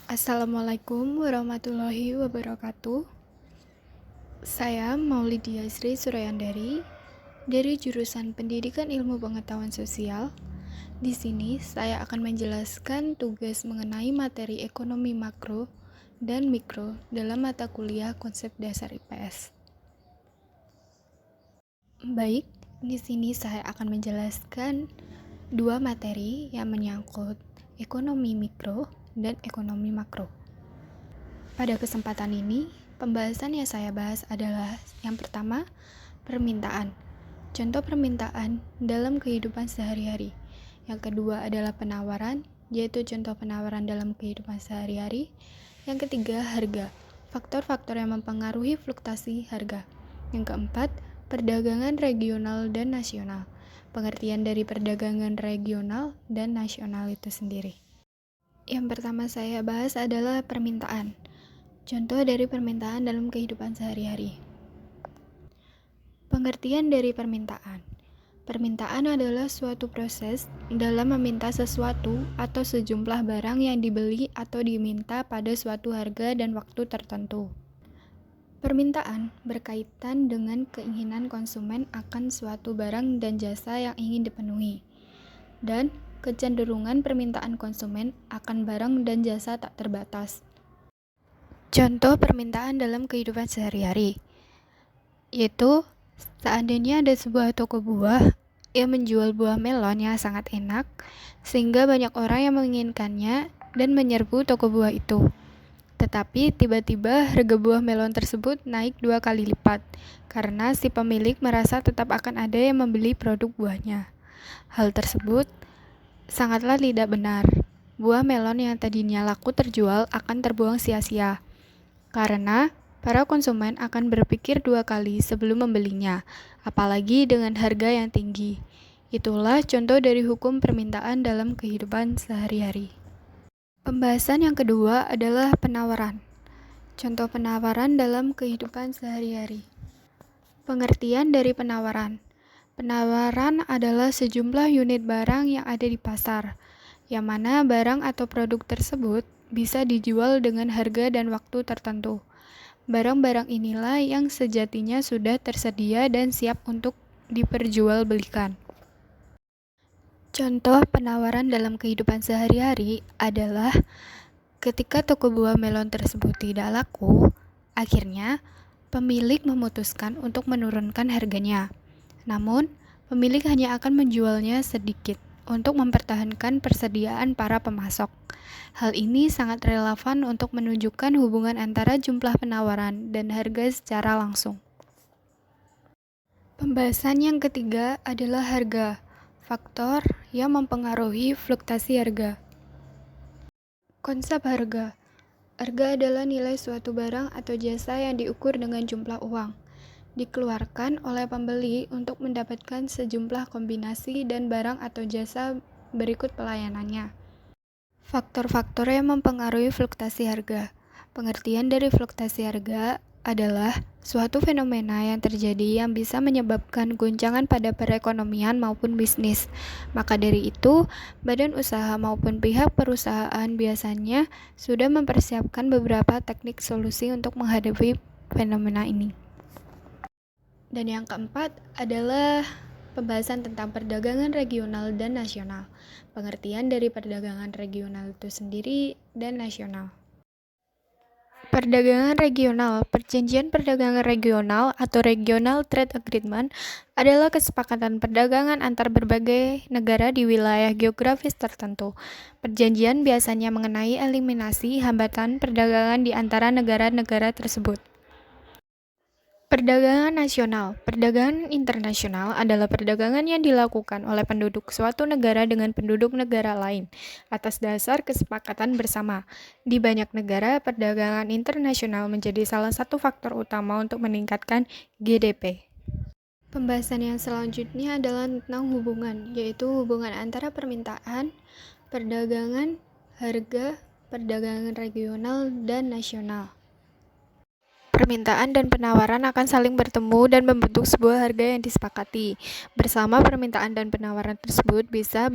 Assalamualaikum warahmatullahi wabarakatuh. Saya Maulidia Sri Suryandari dari jurusan Pendidikan Ilmu Pengetahuan Sosial. Di sini saya akan menjelaskan tugas mengenai materi ekonomi makro dan mikro dalam mata kuliah konsep dasar IPS. Baik, di sini saya akan menjelaskan dua materi yang menyangkut ekonomi mikro dan ekonomi makro. Pada kesempatan ini, pembahasan yang saya bahas adalah yang pertama, permintaan. Contoh permintaan dalam kehidupan sehari-hari. Yang kedua adalah penawaran, yaitu contoh penawaran dalam kehidupan sehari-hari. Yang ketiga, harga. Faktor-faktor yang mempengaruhi fluktuasi harga. Yang keempat, perdagangan regional dan nasional. Pengertian dari perdagangan regional dan nasional itu sendiri. Yang pertama saya bahas adalah permintaan. Contoh dari permintaan dalam kehidupan sehari-hari. Pengertian dari permintaan. Permintaan adalah suatu proses dalam meminta sesuatu atau sejumlah barang yang dibeli atau diminta pada suatu harga dan waktu tertentu. Permintaan berkaitan dengan keinginan konsumen akan suatu barang dan jasa yang ingin dipenuhi, dan kecenderungan permintaan konsumen akan barang dan jasa tak terbatas. Contoh permintaan dalam kehidupan sehari-hari, yaitu seandainya ada sebuah toko buah yang menjual buah melon yang sangat enak, sehingga banyak orang yang menginginkannya dan menyerbu toko buah itu. Tetapi tiba-tiba harga buah melon tersebut naik 2 kali lipat, karena si pemilik merasa tetap akan ada yang membeli produk buahnya. Hal tersebut sangatlah tidak benar. Buah melon yang tadinya laku terjual akan terbuang sia-sia, karena para konsumen akan berpikir 2 kali sebelum membelinya, apalagi dengan harga yang tinggi. Itulah contoh dari hukum permintaan dalam kehidupan sehari-hari. Pembahasan yang kedua adalah penawaran. Contoh penawaran dalam kehidupan sehari-hari. Pengertian dari penawaran. Penawaran adalah sejumlah unit barang yang ada di pasar, yang mana barang atau produk tersebut bisa dijual dengan harga dan waktu tertentu. Barang-barang inilah yang sejatinya sudah tersedia dan siap untuk diperjualbelikan. Contoh penawaran dalam kehidupan sehari-hari adalah ketika toko buah melon tersebut tidak laku, akhirnya pemilik memutuskan untuk menurunkan harganya. Namun, pemilik hanya akan menjualnya sedikit untuk mempertahankan persediaan para pemasok. Hal ini sangat relevan untuk menunjukkan hubungan antara jumlah penawaran dan harga secara langsung. Pembahasan yang ketiga adalah harga. Faktor yang mempengaruhi fluktuasi harga. Konsep harga. Harga adalah nilai suatu barang atau jasa yang diukur dengan jumlah uang, dikeluarkan oleh pembeli untuk mendapatkan sejumlah kombinasi dan barang atau jasa berikut pelayanannya. Faktor-faktor yang mempengaruhi fluktuasi harga. Pengertian dari fluktuasi harga adalah suatu fenomena yang terjadi yang bisa menyebabkan guncangan pada perekonomian maupun bisnis. Maka dari itu, badan usaha maupun pihak perusahaan biasanya sudah mempersiapkan beberapa teknik solusi untuk menghadapi fenomena ini. Dan yang keempat adalah pembahasan tentang perdagangan regional dan nasional. Pengertian dari perdagangan regional itu sendiri dan nasional. Perdagangan regional. Perjanjian perdagangan regional atau Regional Trade Agreement adalah kesepakatan perdagangan antar berbagai negara di wilayah geografis tertentu. Perjanjian biasanya mengenai eliminasi hambatan perdagangan di antara negara-negara tersebut. Perdagangan nasional. Perdagangan internasional adalah perdagangan yang dilakukan oleh penduduk suatu negara dengan penduduk negara lain atas dasar kesepakatan bersama. Di banyak negara, perdagangan internasional menjadi salah satu faktor utama untuk meningkatkan GDP. Pembahasan yang selanjutnya adalah tentang hubungan, yaitu hubungan antara permintaan, perdagangan, harga, perdagangan regional, dan nasional. Permintaan dan penawaran akan saling bertemu dan membentuk sebuah harga yang disepakati. Bersama permintaan dan penawaran tersebut bisa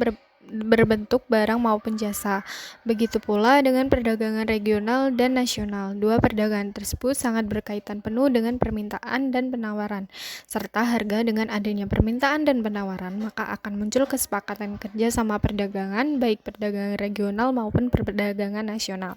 berbentuk barang maupun jasa. Begitu pula dengan perdagangan regional dan nasional. Dua perdagangan tersebut sangat berkaitan penuh dengan permintaan dan penawaran, serta harga. Dengan adanya permintaan dan penawaran, maka akan muncul kesepakatan kerja sama perdagangan, baik perdagangan regional maupun perdagangan nasional.